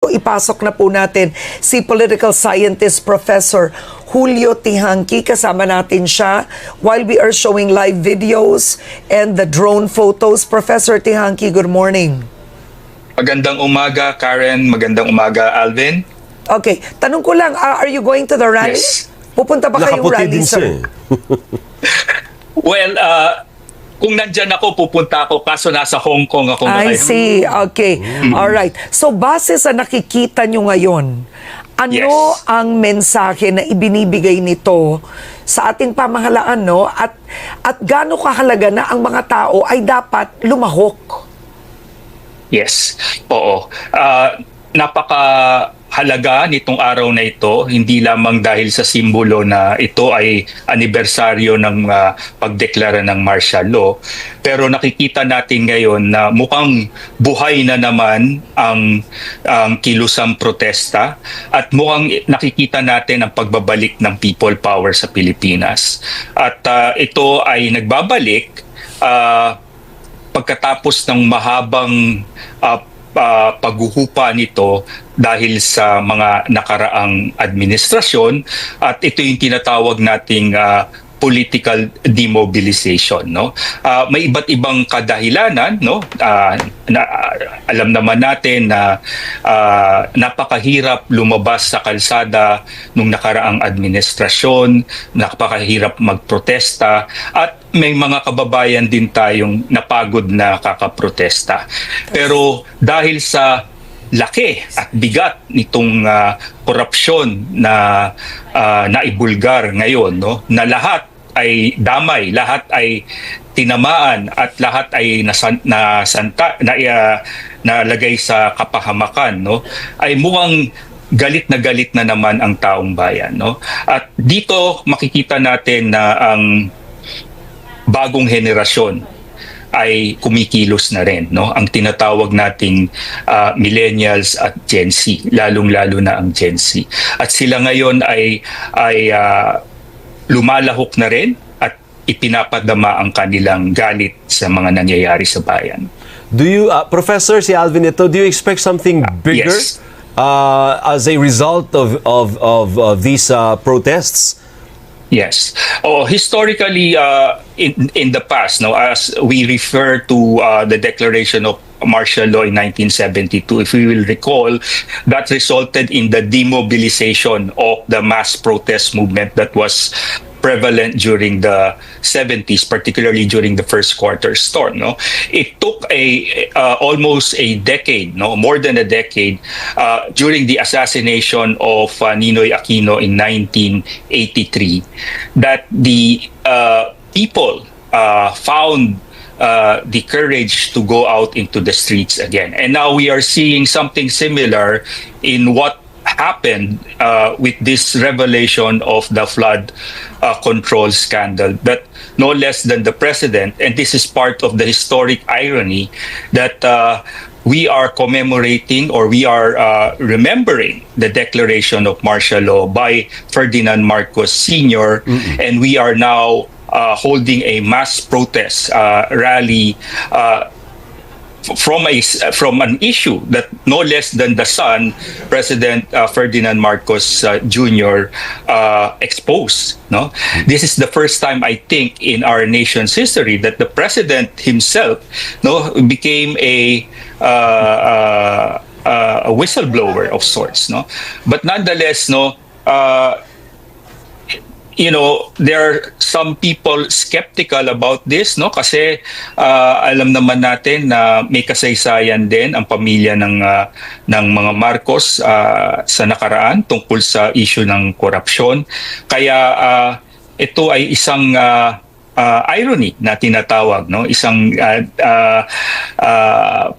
Ipasok na po natin si political scientist Professor Julio Teehankee. Kasama natin siya while we are showing live videos and the drone photos. Professor Teehankee, good morning. Magandang umaga, Karen. Magandang umaga, Alvin. Okay, tanong ko lang, are you going to the rally? Yes. Pupunta ba kayong Nakaputi rally, din siya sir? Well, kung nandyan ako, pupunta ako. Kaso nasa Hong Kong ako I ngayon. see. Okay. All right. So, base sa nakikita nyo ngayon, ano Yes. ang mensahe na ibinibigay nito sa ating pamahalaan, no? At gaano kahalaga na ang mga tao ay dapat lumahok? Yes. Oo. Napakahalaga nitong araw na ito, hindi lamang dahil sa simbolo na ito ay anibersaryo ng pagdeklara ng martial law, pero nakikita natin ngayon na mukhang buhay na naman ang kilusang protesta at mukhang nakikita natin ang pagbabalik ng people power sa Pilipinas. At ito ay nagbabalik pagkatapos ng mahabang paghuhupa nito dahil sa mga nakaraang administrasyon, at ito yung tinatawag nating political demobilization, no? May iba't ibang kadahilanan, no? Alam naman natin na napakahirap lumabas sa kalsada nung nakaraang administrasyon, napakahirap magprotesta, at may mga kababayan din tayong napagod na kakaprotesta. Pero dahil sa laki at bigat nitong korupsyon na naibulgar ngayon, no, na lahat ay damay, lahat ay tinamaan, at lahat ay nalagay sa kapahamakan, no, ay mukhang galit na naman ang taong bayan, no. At dito makikita natin na ang bagong henerasyon ay kumikilos na rin, no? Ang tinatawag nating millennials at Gen Z, lalong-lalo na ang Gen Z. At sila ngayon ay lumalahok na rin at ipinapadama ang kanilang galit sa mga nangyayari sa bayan. Do you, Professor, si Alvin ito, do you expect something bigger Yes. as a result of these protests? Yes. Historically, in the past, no, as we refer to the declaration of martial law in 1972, if we will recall, that resulted in the demobilization of the mass protest movement that was prevalent during the 70s, particularly during the first quarter storm. No, it took almost a decade, no, more than a decade, during the assassination of Ninoy Aquino in 1983, that the people found the courage to go out into the streets again. And now we are seeing something similar in what happened with this revelation of the flood control scandal, that no less than the president, and this is part of the historic irony, that we are commemorating, or we are remembering the declaration of martial law by Ferdinand Marcos Sr., and we are now holding a mass protest rally from an issue that no less than the son, President Ferdinand Marcos Jr., exposed. No, this is the first time, I think, in our nation's history that the president himself, no, became a whistleblower of sorts. No, but nonetheless, no. There are some people skeptical about this, no? Kasi alam naman natin na may kasaysayan din ang pamilya ng mga Marcos sa nakaraan tungkol sa issue ng korupsyon. Kaya ito ay isang irony na tinatawag, no? Isang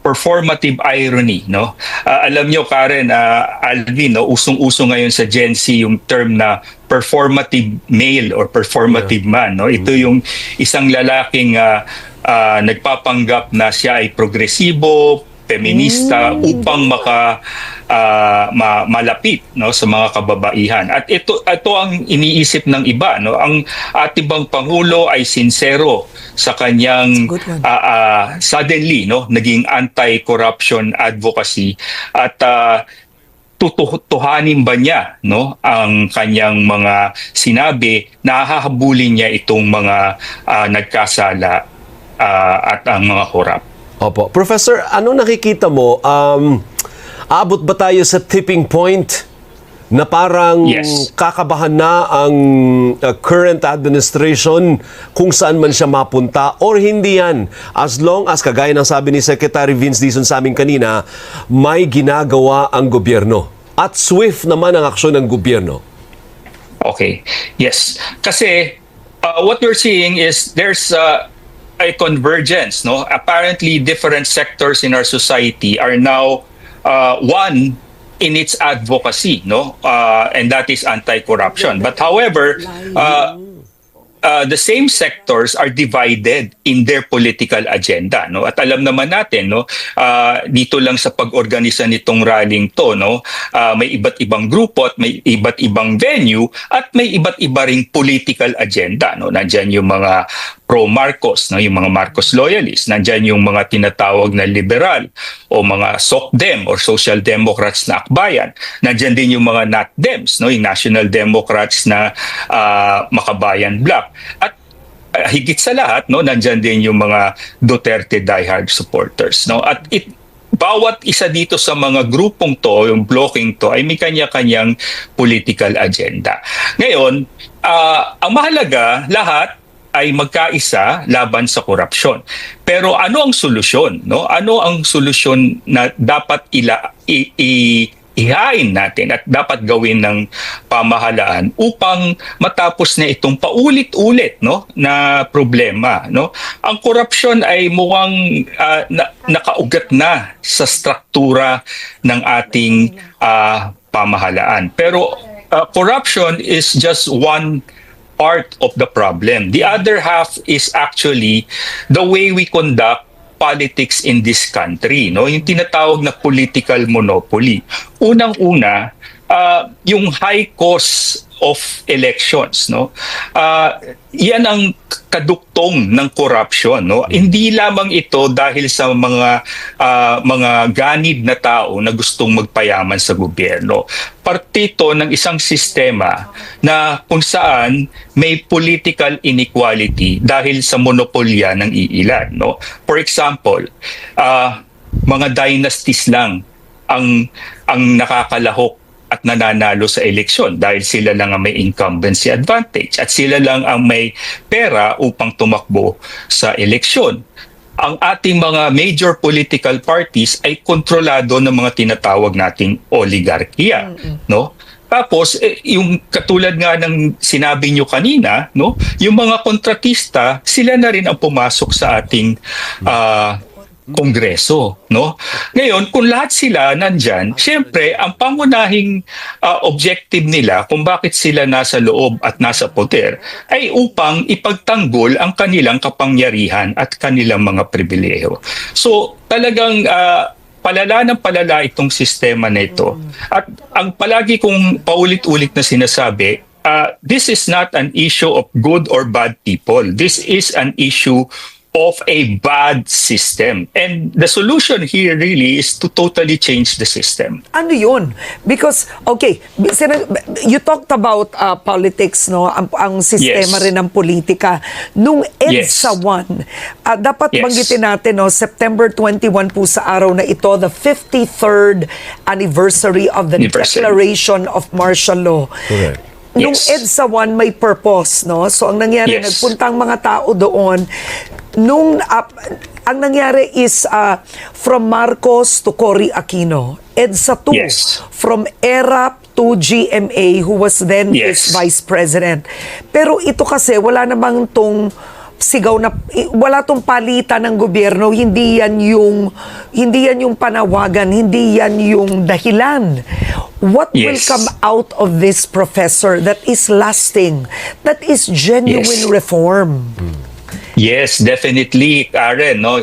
performative irony, no? Alam nyo, Karen, Alvin, no? Usong-uso ngayon sa Gen Z yung term na performative male or performative man, no? Ito yung isang lalaking nagpapanggap na siya ay progresibo, feminista, upang malapit, no, sa mga kababaihan. At ito ang iniisip ng iba, no. Ang ating bang pangulo ay sincero sa kanyang suddenly, no, naging anti-corruption advocacy, at tutuhanin ba niya, no, ang kanyang mga sinabi, na hahabulin niya itong mga nagkasala at ang mga korap. Opo. Professor, ano nakikita mo? Aabot ba tayo sa tipping point na parang Yes. kakabahan na ang current administration kung saan man siya mapunta, or hindi yan? As long as, kagaya ng sabi ni Secretary Vince Dizon sa amin kanina, may ginagawa ang gobyerno. At swift naman ang aksyon ng gobyerno. Okay. Yes. Kasi what we're seeing is there's a convergence, no? Apparently different sectors in our society are now one in its advocacy, no? And that is anti-corruption. But however, the same sectors are divided in their political agenda, no? At alam naman natin, no, dito lang sa pag-organisa nitong rallying to, no, may iba't ibang grupo at may iba't ibang venue at may iba't iba ring political agenda, no. Nandiyan yung mga pro-Marcos, no, yung mga Marcos loyalists, nandiyan yung mga tinatawag na liberal o mga SOCDEM or Social Democrats na akbayan. Nandiyan din yung mga NATDEMs, no, yung National Democrats na Makabayan Bloc. At higit sa lahat, no, nandiyan din yung mga Duterte diehard supporters, no. At bawat isa dito sa mga grupong to, yung blocking to, ay may kanya-kanyang political agenda. Ngayon, ang mahalaga, lahat ay magkaisa laban sa korupsyon. Pero ano ang solusyon, no? Ano ang solusyon na dapat ihain natin at dapat gawin ng pamahalaan upang matapos na itong paulit-ulit, no, na problema, no? Ang korupsyon ay mukhang nakaugat na sa struktura ng ating pamahalaan. Pero corruption is just one part of the problem. The other half is actually the way we conduct politics in this country, no? Yung tinatawag na political monopoly. Unang-una, yung high cost of elections, no? Yan ang kaduktong ng corruption, no? Hindi lamang ito dahil sa mga ganid na tao na gustong magpayaman sa gobyerno. Parte ito ng isang sistema na kung saan may political inequality dahil sa monopolya ng iilan, no? For example, mga dynasties lang ang nakakalahok at nananalo sa eleksyon dahil sila lang ang may incumbency advantage at sila lang ang may pera upang tumakbo sa eleksyon. Ang ating mga major political parties ay kontrolado ng mga tinatawag nating oligarkiya, no? Tapos yung katulad nga ng sinabi nyo kanina, no, yung mga kontratista, sila na rin ang pumasok sa ating Kongreso, no? Ngayon, kung lahat sila nandyan, syempre, ang pangunahing objective nila kung bakit sila nasa loob at nasa poder ay upang ipagtanggol ang kanilang kapangyarihan at kanilang mga pribilehiyo. So, talagang palala ng palala itong sistema na ito. At ang palagi kong paulit-ulit na sinasabi, this is not an issue of good or bad people. This is an issue of a bad system. And the solution here really is to totally change the system. Ano yun? Because, okay, you talked about politics, no? Ang sistema Yes. rin ng politika. Nung EDSA Yes. 1, dapat Yes. banggitin natin, no? September 21 po sa araw na ito, the 53rd anniversary of the Declaration of Martial Law. Correct. Nung Yes. EDSA 1 may purpose, no? So ang nangyari, Yes. nagpuntang mga tao doon. Nung ang nangyari is from Marcos to Cory Aquino. EDSA 2 Yes. from ERAP to GMA, who was then his Yes. vice president. Pero ito kasi wala namang tong sigaw na wala tong palitan ng gobyerno, hindi yan yung panawagan, hindi yan yung dahilan. What will Yes. come out of this, Professor, that is lasting, that is genuine Yes. reform? Yes, definitely, Karen. No,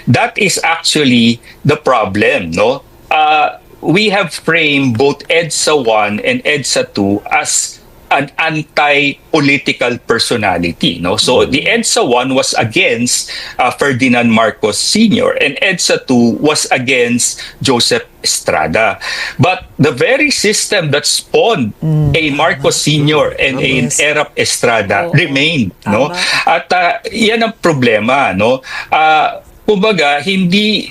that is actually the problem. No, we have framed both EDSA 1 and EDSA 2 as an anti-political personality, no? So the EDSA 1 was against Ferdinand Marcos Sr. and EDSA 2 was against Joseph Estrada. But the very system that spawned a Marcos Sr. and an Erap Estrada remained, no? At yan ang problema, no? Kumbaga, hindi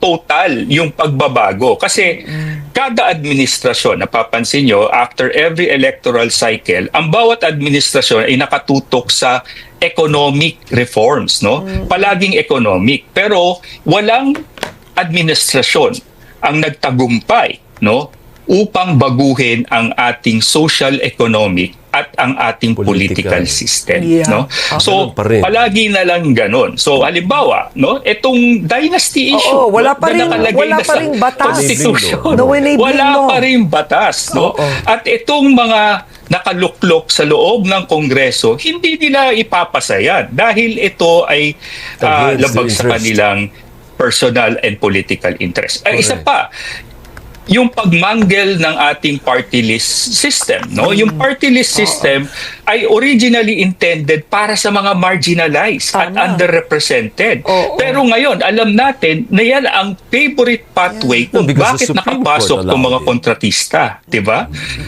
total yung pagbabago kasi kada administrasyon, napapansin nyo, after every electoral cycle, ang bawat administrasyon ay nakatutok sa economic reforms, no? Palaging economic, pero walang administrasyon ang nagtagumpay, no, upang baguhin ang ating social economic at ang ating political system, Yeah. no? So Ganun pa rin. palagi na lang ganon. So halimbawa, no, itong dynasty issue, Oo, wala no, pa rin- na nakalagay wala na pa sa ring batas. Constitution. No enabling Wala law. pa rin batas, no? Oo. At itong mga nakaluklok sa loob ng Kongreso, hindi nila ipapasa yan dahil ito ay Against labag the sa interest. kanilang personal and political interest. Ay, isa Correct. pa, yung pagmanggel ng ating party list system, no? Yung party list system ay originally intended para sa mga marginalized at Tama. underrepresented. Oo. Pero ngayon, alam natin na yan ang favorite pathway kung Because the bakit Supreme nakapasok Court ng mga allowed it. kontratista, 'di ba?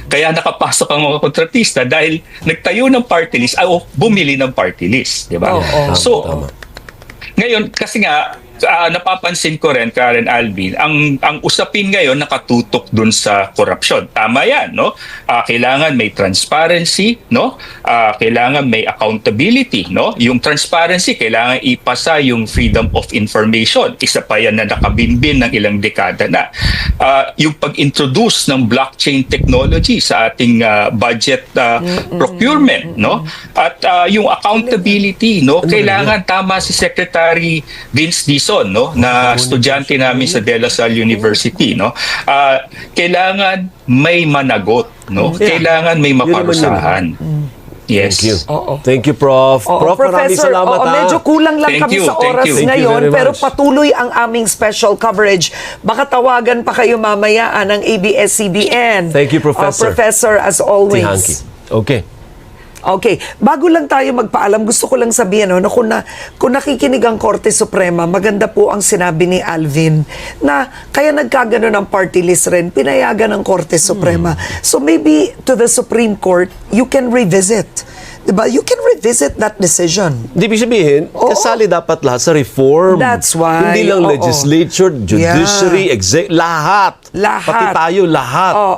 Kaya nakapasok ang mga kontratista dahil nagtayo ng party list o bumili ng party list, 'di ba? Oo. So, Tama. ngayon, kasi nga, napapansin ko rin, Karen Alvin, ang usapin ngayon nakatutok dun sa korupsyon. Tama yan, no? Kailangan may transparency, no? Kailangan may accountability, no? Yung transparency, kailangan ipasa yung freedom of information. Isa pa yan na nakabinbin ng ilang dekada na. Yung pag-introduce ng blockchain technology sa ating budget procurement, no? At yung accountability, no? Kailangan tama si Secretary Vince Dizon, no, na estudyante namin sa De La Salle University, no. Kailangan may managot, no. Yeah. Kailangan may maparusahan. Yes. Thank you. Oo. Thank you, Prof. Oo, Prof, maraming Professor, salamat. oo, medyo kulang lang Thank kami you, sa thank oras you. Thank you ngayon, very pero much. patuloy ang aming special coverage. Baka tawagan pa kayo mamaya ng ABS-CBN. Thank you, Professor. Professor, as always. Tihanki. Okay. Okay, bago lang tayo magpaalam, gusto ko lang sabihin na kung nakikinig ang Korte Suprema, maganda po ang sinabi ni Alvin na kaya nagkagano ng party list rin, pinayagan ng Korte Suprema. So maybe to the Supreme Court, you can revisit. Diba? You can revisit that decision. Di ibig sabihin, Oo. kasali dapat lahat sa reform. That's why, Hindi lang oo. legislature, judiciary, lahat. Lahat. Pati tayo, lahat. Oo.